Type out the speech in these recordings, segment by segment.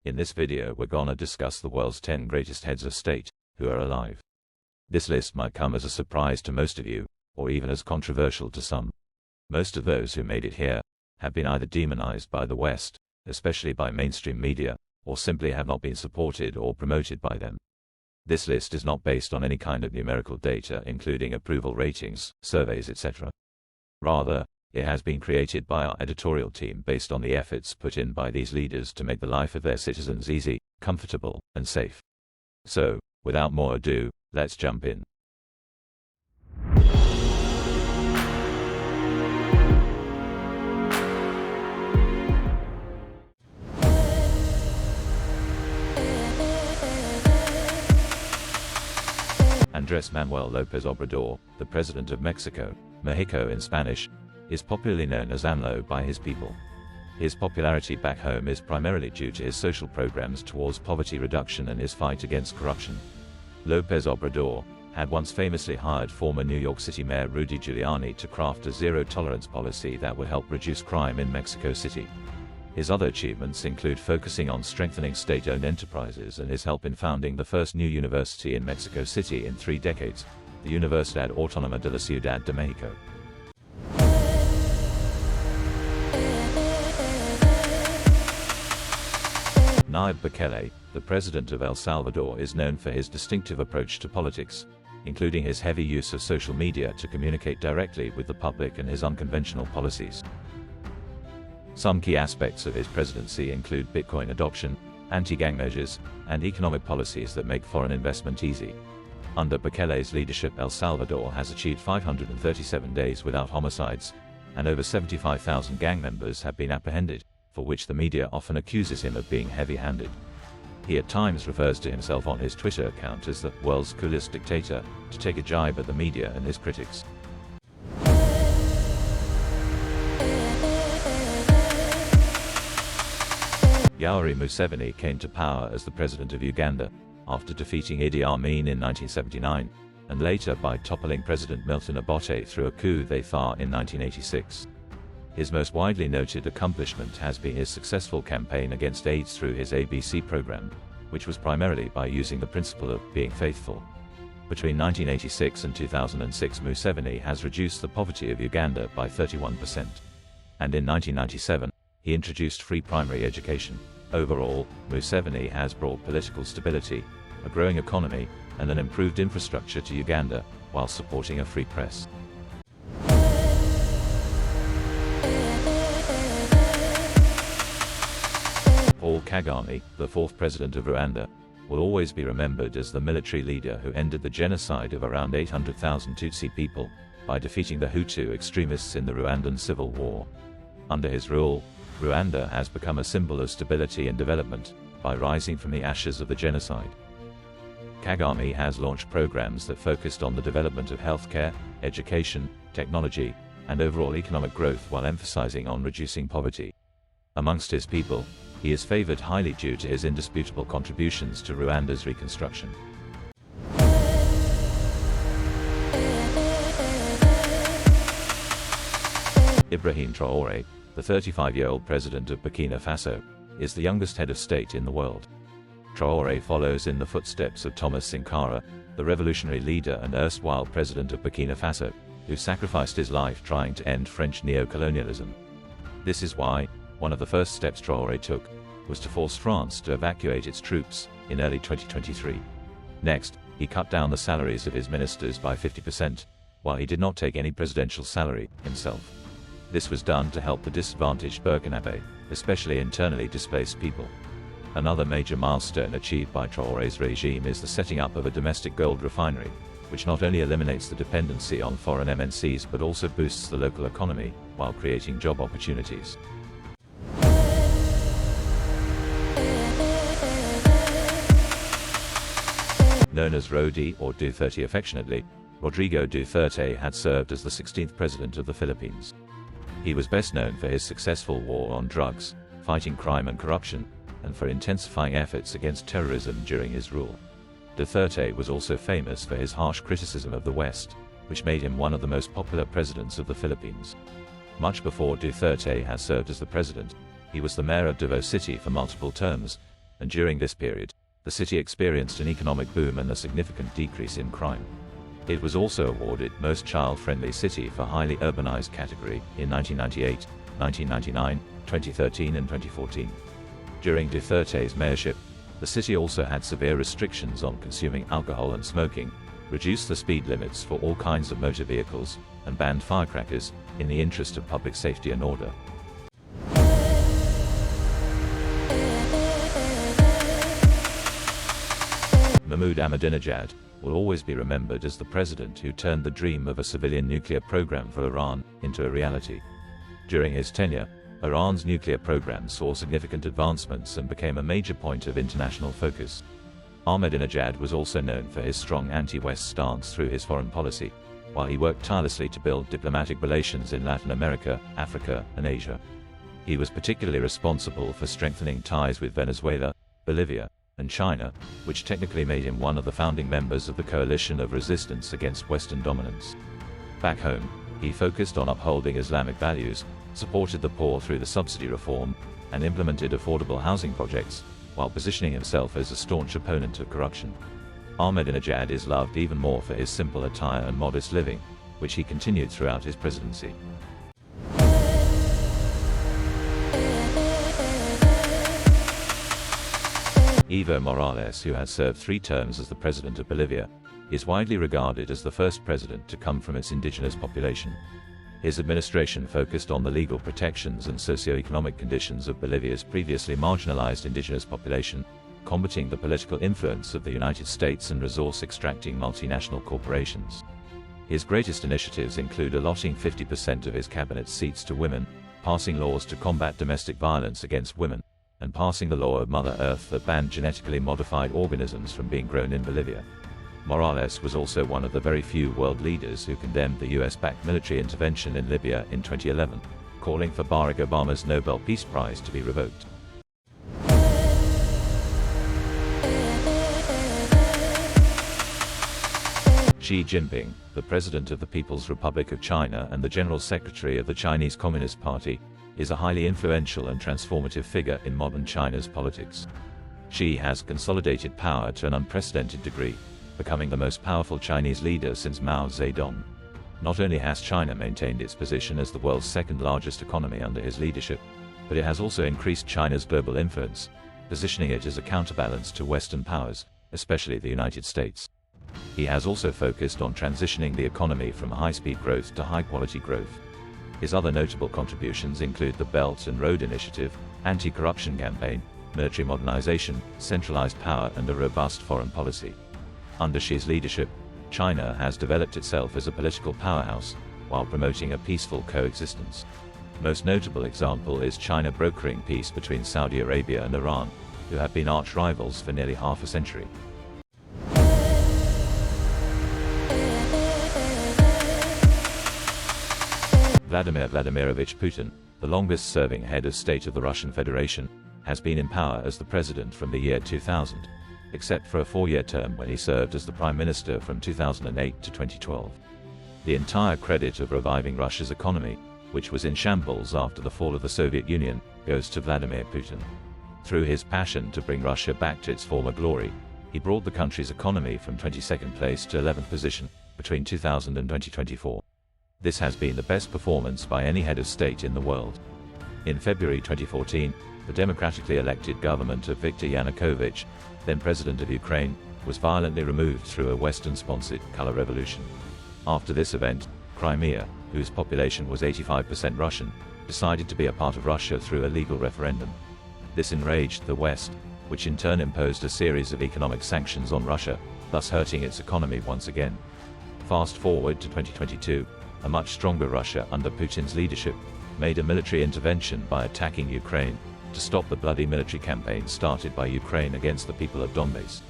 In this video we're gonna discuss the world's 10 greatest heads of state who are alive. This list might come as a surprise to most of you, or even as controversial to some. Most of those who made it here have been either demonized by the West, especially by mainstream media, or simply have not been supported or promoted by them. This list is not based on any kind of numerical data including approval ratings, surveys, etc. Rather, it has been created by our editorial team based on the efforts put in by these leaders to make the life of their citizens easy, comfortable, and safe. So, without more ado, let's jump in. Andrés Manuel López Obrador, the President of Mexico, Mexico in Spanish, is popularly known as AMLO by his people. His popularity back home is primarily due to his social programs towards poverty reduction and his fight against corruption. López Obrador had once famously hired former New York City Mayor Rudy Giuliani to craft a zero-tolerance policy that would help reduce crime in Mexico City. His other achievements include focusing on strengthening state-owned enterprises and his help in founding the first new university in Mexico City in 3 decades, the Universidad Autónoma de la Ciudad de México. Nayib Bukele, the president of El Salvador, is known for his distinctive approach to politics, including his heavy use of social media to communicate directly with the public and his unconventional policies. Some key aspects of his presidency include Bitcoin adoption, anti-gang measures, and economic policies that make foreign investment easy. Under Bukele's leadership, El Salvador has achieved 537 days without homicides, and over 75,000 gang members have been apprehended, for which the media often accuses him of being heavy-handed. He at times refers to himself on his Twitter account as the world's coolest dictator, to take a jibe at the media and his critics. Yoweri Museveni came to power as the president of Uganda, after defeating Idi Amin in 1979, and later by toppling President Milton Obote through a coup d'état in 1986. His most widely noted accomplishment has been his successful campaign against AIDS through his ABC program, which was primarily by using the principle of being faithful. Between 1986 and 2006, Museveni has reduced the poverty of Uganda by 31%. And in 1997, he introduced free primary education. Overall, Museveni has brought political stability, a growing economy, and an improved infrastructure to Uganda, while supporting a free press. Paul Kagame, the 4th president of Rwanda, will always be remembered as the military leader who ended the genocide of around 800,000 Tutsi people by defeating the Hutu extremists in the Rwandan Civil War. Under his rule, Rwanda has become a symbol of stability and development by rising from the ashes of the genocide. Kagame has launched programs that focused on the development of healthcare, education, technology, and overall economic growth while emphasizing on reducing poverty. Amongst his people, he is favored highly due to his indisputable contributions to Rwanda's reconstruction. Ibrahim Traoré, the 35-year-old president of Burkina Faso, is the youngest head of state in the world. Traoré follows in the footsteps of Thomas Sankara, the revolutionary leader and erstwhile president of Burkina Faso, who sacrificed his life trying to end French neo-colonialism. This is why, one of the first steps Traoré took was to force France to evacuate its troops in early 2023. Next, he cut down the salaries of his ministers by 50%, while he did not take any presidential salary himself. This was done to help the disadvantaged Burkinabé, especially internally displaced people. Another major milestone achieved by Traoré's regime is the setting up of a domestic gold refinery, which not only eliminates the dependency on foreign MNCs but also boosts the local economy, while creating job opportunities. Known as Rodi or Duterte affectionately, Rodrigo Duterte had served as the 16th president of the Philippines. He was best known for his successful war on drugs, fighting crime and corruption, and for intensifying efforts against terrorism during his rule. Duterte was also famous for his harsh criticism of the West, which made him one of the most popular presidents of the Philippines. Much before Duterte has served as the president, he was the mayor of Davao City for multiple terms, and during this period, the city experienced an economic boom and a significant decrease in crime. It was also awarded Most Child-Friendly City for highly urbanized category in 1998, 1999, 2013 and 2014. During Duterte's mayorship, the city also had severe restrictions on consuming alcohol and smoking, reduced the speed limits for all kinds of motor vehicles, and banned firecrackers, in the interest of public safety and order. Mahmoud Ahmadinejad will always be remembered as the president who turned the dream of a civilian nuclear program for Iran into a reality. During his tenure, Iran's nuclear program saw significant advancements and became a major point of international focus. Ahmadinejad was also known for his strong anti-West stance through his foreign policy, while he worked tirelessly to build diplomatic relations in Latin America, Africa, and Asia. He was particularly responsible for strengthening ties with Venezuela, Bolivia, and China, which technically made him one of the founding members of the coalition of resistance against Western dominance. Back home, he focused on upholding Islamic values, supported the poor through the subsidy reform, and implemented affordable housing projects, while positioning himself as a staunch opponent of corruption. Ahmadinejad is loved even more for his simple attire and modest living, which he continued throughout his presidency. Evo Morales, who has served 3 terms as the president of Bolivia, is widely regarded as the first president to come from its indigenous population. His administration focused on the legal protections and socio-economic conditions of Bolivia's previously marginalized indigenous population, combating the political influence of the United States and resource-extracting multinational corporations. His greatest initiatives include allotting 50% of his cabinet seats to women, passing laws to combat domestic violence against women, and passing the law of Mother Earth that banned genetically modified organisms from being grown in Bolivia. Morales was also one of the very few world leaders who condemned the US-backed military intervention in Libya in 2011, calling for Barack Obama's Nobel Peace Prize to be revoked. Xi Jinping, the President of the People's Republic of China and the General Secretary of the Chinese Communist Party, is a highly influential and transformative figure in modern China's politics. Xi has consolidated power to an unprecedented degree, becoming the most powerful Chinese leader since Mao Zedong. Not only has China maintained its position as the world's second-largest economy under his leadership, but it has also increased China's global influence, positioning it as a counterbalance to Western powers, especially the United States. He has also focused on transitioning the economy from high-speed growth to high-quality growth. His other notable contributions include the Belt and Road Initiative, anti-corruption campaign, military modernization, centralized power, and a robust foreign policy. Under Xi's leadership, China has developed itself as a political powerhouse, while promoting a peaceful coexistence. Most notable example is China brokering peace between Saudi Arabia and Iran, who have been arch-rivals for nearly half a century. Vladimir Vladimirovich Putin, the longest-serving head of state of the Russian Federation, has been in power as the president from the year 2000, except for a 4-year term when he served as the prime minister from 2008 to 2012. The entire credit of reviving Russia's economy, which was in shambles after the fall of the Soviet Union, goes to Vladimir Putin. Through his passion to bring Russia back to its former glory, he brought the country's economy from 22nd place to 11th position between 2000 and 2024. This has been the best performance by any head of state in the world. In February 2014, the democratically elected government of Viktor Yanukovych, then president of Ukraine, was violently removed through a Western-sponsored color revolution. After this event, Crimea, whose population was 85% Russian, decided to be a part of Russia through a legal referendum. This enraged the West, which in turn imposed a series of economic sanctions on Russia, thus hurting its economy once again. Fast forward to 2022, a much stronger Russia under Putin's leadership made a military intervention by attacking Ukraine to stop the bloody military campaign started by Ukraine against the people of Donbass.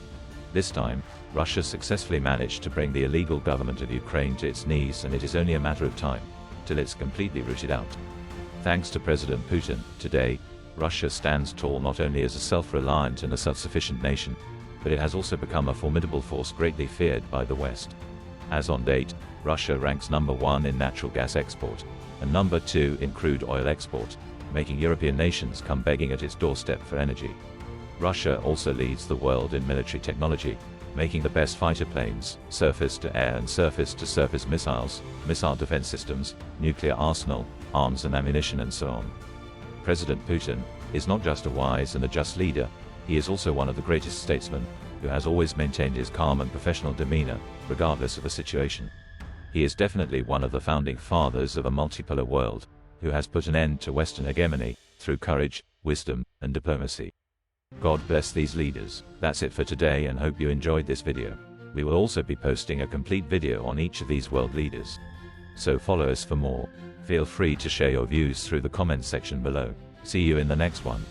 This time, Russia successfully managed to bring the illegal government of Ukraine to its knees, and it is only a matter of time till it's completely rooted out. Thanks to President Putin, today, Russia stands tall not only as a self-reliant and a self-sufficient nation, but it has also become a formidable force greatly feared by the West. As on date, Russia ranks number 1 in natural gas export, and number 2 in crude oil export, making European nations come begging at its doorstep for energy. Russia also leads the world in military technology, making the best fighter planes, surface-to-air and surface-to-surface missiles, missile defense systems, nuclear arsenal, arms and ammunition and so on. President Putin is not just a wise and a just leader, he is also one of the greatest statesmen, who has always maintained his calm and professional demeanor, regardless of the situation. He is definitely one of the founding fathers of a multipolar world, who has put an end to Western hegemony, through courage, wisdom, and diplomacy. God bless these leaders. That's it for today and hope you enjoyed this video. We will also be posting a complete video on each of these world leaders. So follow us for more. Feel free to share your views through the comments section below. See you in the next one.